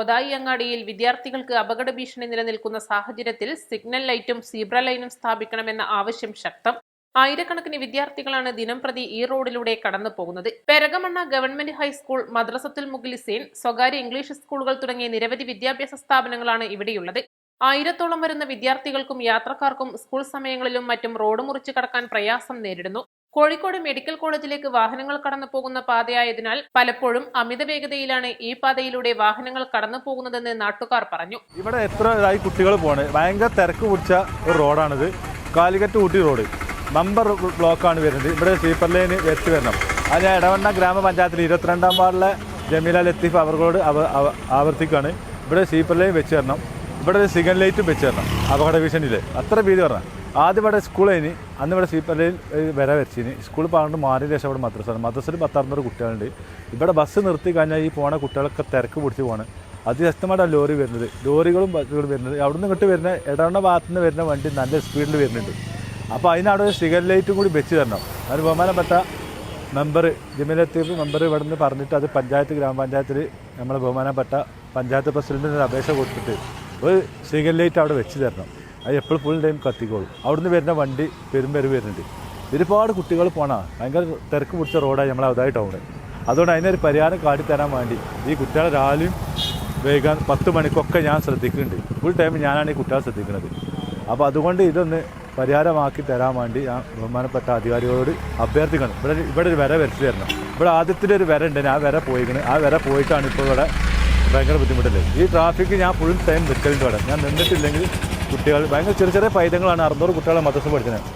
ഒതായി അങ്ങാടിയിൽ വിദ്യാർത്ഥികൾക്ക് അപകട ഭീഷണി നിലനിൽക്കുന്ന സാഹചര്യത്തിൽ സിഗ്നൽ ലൈറ്റും സീബ്ര ലൈനും സ്ഥാപിക്കണമെന്ന ആവശ്യം ശക്തം. ആയിരക്കണക്കിന് വിദ്യാർത്ഥികളാണ് ദിനംപ്രതി ഈ റോഡിലൂടെ കടന്നു പോകുന്നത്. പെരകമണ്ണ ഗവൺമെന്റ് ഹൈസ്കൂൾ, മദ്രസത്തുൽ മുഖ്ലിസീൻ, സ്വകാര്യ ഇംഗ്ലീഷ് സ്കൂളുകൾ തുടങ്ങിയ നിരവധി വിദ്യാഭ്യാസ സ്ഥാപനങ്ങളാണ് ഇവിടെയുള്ളത്. 1000-ഓളം വരുന്ന വിദ്യാർത്ഥികൾക്കും യാത്രക്കാർക്കും സ്കൂൾ സമയങ്ങളിലും മറ്റും റോഡ് മുറിച്ച് കടക്കാൻ പ്രയാസം നേരിടുന്നു. കോഴിക്കോട് മെഡിക്കൽ കോളേജിലേക്ക് വാഹനങ്ങൾ കടന്നു പോകുന്ന പാതയായതിനാൽ പലപ്പോഴും അമിത വേഗതയിലാണ് ഈ പാതയിലൂടെ വാഹനങ്ങൾ കടന്നു പോകുന്നതെന്ന് നാട്ടുകാർ പറഞ്ഞു. ഇവിടെ എത്ര കുട്ടികൾ പോണ്, ഭയങ്കര തിരക്ക് പിടിച്ച ഒരു റോഡാണിത്. കാലിക്കറ്റ് ഊട്ടി റോഡ് നമ്പർ ബ്ലോക്കാണ് വരുന്നത്. ഇവിടെ സ്ലീപ്പർ ലൈന് വെച്ച് വരണം. അത് ഞാൻ ഇടവണ്ണ ഗ്രാമപഞ്ചായത്തിൽ 22-ാം വാർഡിലെ ജമീല ലത്തീഫ് അവർക്കോട് ആവർത്തിക്കുകയാണ്. ഇവിടെ സ്ലീപ്പർ ലൈൻ വെച്ച് തരണം. ഇവിടെ ഒരു സിഗ്നൽ ലൈറ്റും വെച്ച് തരണം. അപകട ഭീഷണിയിൽ അത്ര ഭീതി പറഞ്ഞാൽ ആദ്യം ഇവിടെ സ്കൂളിന് അന്ന് ഇവിടെ സ്ലീപ്പർ ലൈൻ വരെ വെച്ചിന്. സ്കൂൾ പറഞ്ഞിട്ട് മാറിയ ശേഷം ഇവിടെ മദ്രസയിൽ 10-600 കുട്ടികളുണ്ട്. ഇവിടെ ബസ് നിർത്തി കഴിഞ്ഞാൽ ഈ പോണ കുട്ടികളൊക്കെ തിരക്ക് പിടിച്ച് പോവാണ്. അതിശക്തമായിട്ടാണ് ലോറി വരുന്നത്, ലോറികളും ബസ്സുകളും വരുന്നത്. അവിടെ നിന്ന് ഇങ്ങോട്ട് വരുന്ന ഇടവണ്ണ ഭാഗത്തു നിന്ന് വരുന്ന വണ്ടി നല്ല സ്പീഡിൽ വരുന്നുണ്ട്. അപ്പോൾ അതിനവിടെ ഒരു സിഗ്നൽ ലൈറ്റും കൂടി വെച്ച് തരണം. അതിന് ബഹുമാനപ്പെട്ട മെമ്പർ ജമീല ലത്തീഫ് മെമ്പർ ഇവിടെ നിന്ന് പറഞ്ഞിട്ട് അത് ഗ്രാമപഞ്ചായത്തിൽ നമ്മളെ ബഹുമാനപ്പെട്ട പഞ്ചായത്ത് പ്രസിഡന്റിന് അപേക്ഷ കൊടുത്തിട്ട് ഒരു സിഗ്നൽ ലൈറ്റ് അവിടെ വെച്ച് തരണം. അത് എപ്പോഴും ഫുൾ ടൈം കത്തിക്കോളും. അവിടെ നിന്ന് വരുന്ന വണ്ടി പെരുമ്പെരു വരുന്നുണ്ട്. ഒരുപാട് കുട്ടികൾ പോകണം. ഭയങ്കര തിരക്ക് പിടിച്ച റോഡായി നമ്മളെ അതായി ടൗണ്. അതുകൊണ്ട് അതിനൊരു പരിഹാരം കാട്ടിത്തരാൻ വേണ്ടി ഈ കുട്ടികളെ രാവിലെയും വൈകാൻ 10 മണിക്കൊക്കെ ഞാൻ ശ്രദ്ധിക്കുന്നുണ്ട്. ഫുൾ ടൈം ഞാനാണ് ഈ കുട്ടികളെ ശ്രദ്ധിക്കുന്നത്. അപ്പോൾ അതുകൊണ്ട് ഇതൊന്ന് പരിഹാരമാക്കി തരാൻ വേണ്ടി ഞാൻ ബഹുമാനപ്പെട്ട അധികാരികളോട് അഭ്യർത്ഥിക്കണം. ഇവിടെ ഒരു വര വരച്ച് തരണം. ഇവിടെ ആദ്യത്തിൻ്റെ ഒരു വര ഉണ്ട്, ആ വര പോയിക്കണം. ആ വര പോയിട്ടാണ് ഇപ്പോൾ ഇവിടെ ഭയങ്കര ബുദ്ധിമുട്ടല്ലേ. ഈ ട്രാഫിക്ക് ഞാൻ ഫുൾ ടൈം നിൽക്കലുണ്ട്. ഇവിടെ ഞാൻ നിന്നിട്ടില്ലെങ്കിൽ കുട്ടികൾ ഭയങ്കര ചെറിയ പൈതങ്ങളാണ്. 600 കുട്ടികളെ മദ്രസ പഠിക്കുന്നത്.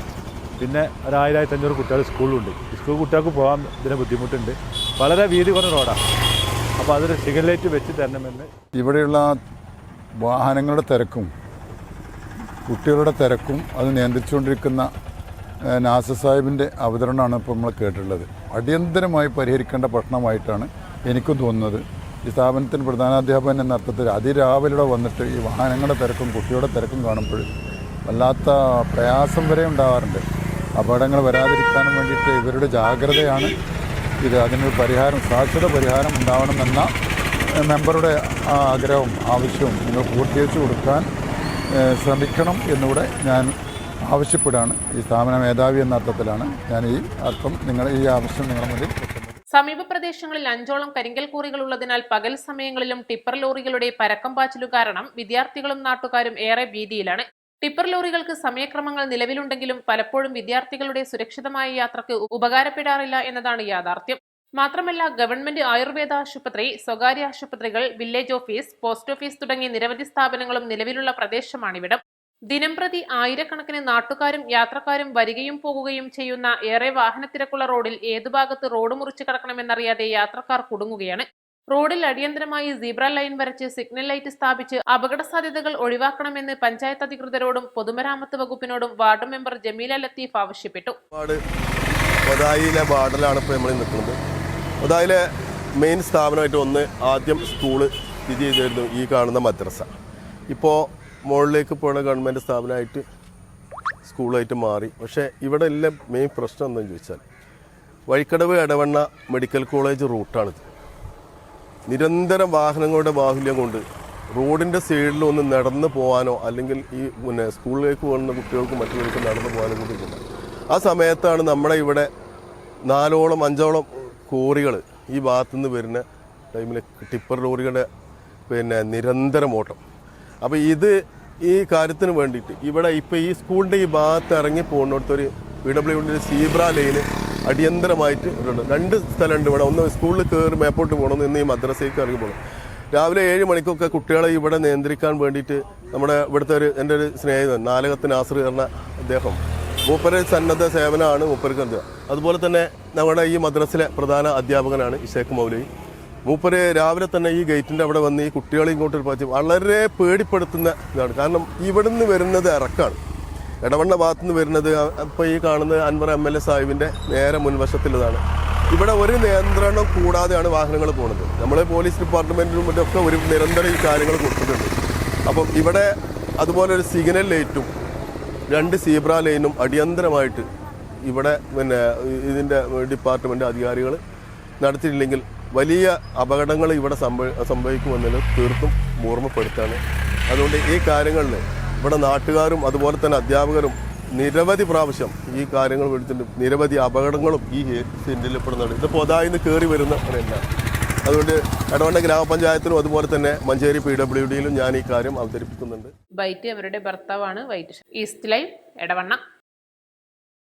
പിന്നെ ഒരു 1000-1500 കുട്ടികൾ സ്കൂളിലുണ്ട്. സ്കൂൾ കുട്ടികൾക്ക് പോകാൻ ഇതിന് ബുദ്ധിമുട്ടുണ്ട്. വളരെ വീതി കുറഞ്ഞ റോഡാണ്. അപ്പോൾ അതൊരു സിഗ്നൽ ലൈറ്റ് വെച്ച് തരണമെന്ന്. ഇവിടെയുള്ള വാഹനങ്ങളുടെ തിരക്കും കുട്ടികളുടെ തിരക്കും അത് നിയന്ത്രിച്ചുകൊണ്ടിരിക്കുന്ന നാസർ സാഹിബിൻ്റെ അവതരണമാണ് ഇപ്പോൾ നമ്മൾ കേട്ടിട്ടുള്ളത്. അടിയന്തരമായി പരിഹരിക്കേണ്ട പ്രശ്നമായിട്ടാണ് എനിക്കും തോന്നുന്നത്. ഈ സ്ഥാപനത്തിന് പ്രധാനാധ്യാപകൻ എന്ന അർത്ഥത്തിൽ അതിരാവിലെ വന്നിട്ട് ഈ വാഹനങ്ങളുടെ തിരക്കും കുട്ടികളുടെ തിരക്കും കാണുമ്പോൾ വല്ലാത്ത പ്രയാസം വരെ ഉണ്ടാകാറുണ്ട്. അപകടങ്ങൾ വരാതിരിക്കാനും വേണ്ടിയിട്ട് ഇവരുടെ ജാഗ്രതയാണ് ഇത്. അതിനൊരു പരിഹാരം, ശാശ്വത പരിഹാരം ഉണ്ടാവണമെന്ന മെമ്പറുടെ ആഗ്രഹവും ആവശ്യവും നിങ്ങൾ പൂർത്തീകരിച്ചു കൊടുക്കാൻ ശ്രമിക്കണം എന്നുകൂടെ ഞാൻ ആവശ്യപ്പെടുകയാണ്. ഈ സ്ഥാപന മേധാവി എന്ന അർത്ഥത്തിലാണ് ഞാൻ ഈ ആവശ്യം നിങ്ങളുടെ മുന്നിൽ. സമീപ പ്രദേശങ്ങളിൽ 5ഓളം കരിങ്കൽ ക്വാറികൾ ഉള്ളതിനാൽ പകൽ സമയങ്ങളിലും ടിപ്പർ ലോറികളുടെ പരക്കം പാച്ചിലു കാരണം വിദ്യാർത്ഥികളും നാട്ടുകാരും ഏറെ ഭീതിയിലാണ്. ടിപ്പർ ലോറികൾക്ക് സമയക്രമങ്ങൾ നിലവിലുണ്ടെങ്കിലും പലപ്പോഴും വിദ്യാർത്ഥികളുടെ സുരക്ഷിതമായ യാത്രക്ക് ഉപകാരപ്പെടാറില്ല എന്നതാണ് യാഥാർത്ഥ്യം. മാത്രമല്ല, ഗവൺമെന്റ് ആയുർവേദ ആശുപത്രി, സ്വകാര്യ ആശുപത്രികൾ, വില്ലേജ് ഓഫീസ്, പോസ്റ്റ് ഓഫീസ് തുടങ്ങിയ നിരവധി സ്ഥാപനങ്ങളും നിലവിലുള്ള പ്രദേശമാണിവിടം. ദിനംപ്രതി ആയിരക്കണക്കിന് നാട്ടുകാരും യാത്രക്കാരും വരികയും പോകുകയും ചെയ്യുന്ന ഏറെ വാഹനത്തിരക്കുള്ള റോഡിൽ ഏതു ഭാഗത്ത് റോഡ് മുറിച്ച് കടക്കണമെന്നറിയാതെ യാത്രക്കാർ കുടുങ്ങുകയാണ്. റോഡിൽ അടിയന്തരമായി സീബ്ര ലൈൻ വരച്ച് സിഗ്നൽ ലൈറ്റ് സ്ഥാപിച്ച് അപകട സാധ്യതകൾ ഒഴിവാക്കണമെന്ന് പഞ്ചായത്ത് അധികൃതരോടും പൊതുമരാമത്ത് വകുപ്പിനോടും വാർഡ് മെമ്പർ ജമീല ലത്തീഫ് ആവശ്യപ്പെട്ടു. ഒതായിലെ വാർഡിലാണ് ഇപ്പോൾ നമ്മൾ നിൽക്കുന്നത്. ഒതായിലെ മെയിൻ സ്ഥാപനമായിട്ട് ആദ്യം സ്കൂള് സ്ഥിതി ചെയ്തിരുന്നു ഈ കാണുന്ന മദ്രസ. ഇപ്പോൾ മുകളിലേക്ക് പോകുന്ന ഗവൺമെൻറ് സ്ഥാപനമായിട്ട് സ്കൂളായിട്ട് മാറി. പക്ഷേ ഇവിടെ എല്ലാം മെയിൻ പ്രശ്നം എന്താണെന്ന് ചോദിച്ചാൽ വഴിക്കടവ് ഇടവണ്ണ മെഡിക്കൽ കോളേജ് റൂട്ടാണിത്. നിരന്തരം വാഹനങ്ങളുടെ ബാഹുല്യം കൊണ്ട് റോഡിൻ്റെ സൈഡിൽ ഒന്ന് നടന്നു പോകാനോ അല്ലെങ്കിൽ ഈ സ്കൂളിലേക്ക് പോകുന്ന കുട്ടികൾക്കും മറ്റുള്ളവർക്കും നടന്നു പോകാനോ കൂടിയിട്ടില്ല. ആ സമയത്താണ് നമ്മുടെ ഇവിടെ 4ഓളം 5ഓളം കോറികൾ ഈ ഭാഗത്തുനിന്ന് വരുന്ന ടൈമിൽ ടിപ്പർ ലോറികളുടെ നിരന്തരം ഓട്ടം. അപ്പോൾ ഈ കാര്യത്തിന് വേണ്ടിയിട്ട് ഇവിടെ ഇപ്പോൾ ഈ സ്കൂളിൻ്റെ ഈ ഭാഗത്ത് ഇറങ്ങി പോകുന്നിടത്തൊരു PWD സീബ്ര ലൈന് അടിയന്തരമായിട്ട് ഉണ്ട്. 2 സ്ഥലമുണ്ട് ഇവിടെ. ഒന്ന് സ്കൂളിൽ കയറി മേപ്പോട്ട് പോകണം, ഇന്ന് ഈ മദ്രസയ്ക്ക് ഇറങ്ങി പോകണം. രാവിലെ 7 മണിക്കൊക്കെ കുട്ടികളെ ഇവിടെ നിയന്ത്രിക്കാൻ വേണ്ടിയിട്ട് നമ്മുടെ ഇവിടുത്തെ എൻ്റെ ഒരു സ്നേഹിതൻ നാലകത്ത് നാസർ പറഞ്ഞ അദ്ദേഹം മൂപ്പര് സന്നദ്ധ സേവനമാണ് മൂപ്പർക്ക്. അതുപോലെ തന്നെ നമ്മുടെ ഈ മദ്രസിലെ പ്രധാന അധ്യാപകനാണ് ഇഷേഖ് മൗലവി. മൂപ്പര് രാവിലെ തന്നെ ഈ ഗേറ്റിൻ്റെ അവിടെ വന്ന് ഈ കുട്ടികളെ ഇങ്ങോട്ട് പാച്ച് വളരെ പേടിപ്പെടുത്തുന്ന ഇതാണ്. കാരണം ഇവിടുന്ന് വരുന്നത് ഇറക്കാണ്. ഇടവണ്ണ ഭാഗത്തുനിന്ന് വരുന്നത് ഇപ്പോൾ ഈ കാണുന്നത് അൻവർ MLA സാഹിബിൻ്റെ നേരെ മുൻവശത്തുള്ളതാണ്. ഇവിടെ ഒരു നിയന്ത്രണം കൂടാതെയാണ് വാഹനങ്ങൾ പോകുന്നത്. നമ്മൾ പോലീസ് ഡിപ്പാർട്ട്മെൻറ്റിനും മറ്റൊക്കെ ഒരു നിരന്തരം ഈ കാര്യങ്ങൾ കൊടുത്തിട്ടുണ്ട്. അപ്പം ഇവിടെ അതുപോലെ ഒരു സിഗ്നൽ ലൈറ്റും 2 സീബ്ര ലൈനും അടിയന്തരമായിട്ട് ഇവിടെ ഇതിൻ്റെ ഡിപ്പാർട്ട്മെൻറ്റ് അധികാരികൾ നടത്തിയില്ലെങ്കിൽ വലിയ അപകടങ്ങൾ ഇവിടെ സംഭവിക്കുമെന്നതിൽ തീർത്തും ഓർമ്മപ്പെടുത്താണ്. അതുകൊണ്ട് ഈ കാര്യങ്ങളിൽ ഇവിടെ നാട്ടുകാരും അതുപോലെ തന്നെ അധ്യാപകരും നിരവധി പ്രാവശ്യം ഈ കാര്യങ്ങൾ വിളിച്ചിട്ടുണ്ട്. നിരവധി അപകടങ്ങളും ഈ സെന്റിൽപ്പെടുന്നുണ്ട്. ഇത് പൊതായിന്ന് കയറി വരുന്ന ഒരല്ല. അതുകൊണ്ട് എടവണ്ണ ഗ്രാമപഞ്ചായത്തിലും അതുപോലെ തന്നെ മഞ്ചേരി PWDയിലും ഞാൻ ഈ കാര്യം അവതരിപ്പിക്കുന്നുണ്ട്. ബൈറ്റ് അവരുടെ ഭർത്താവാണ്. White east live Edavanna.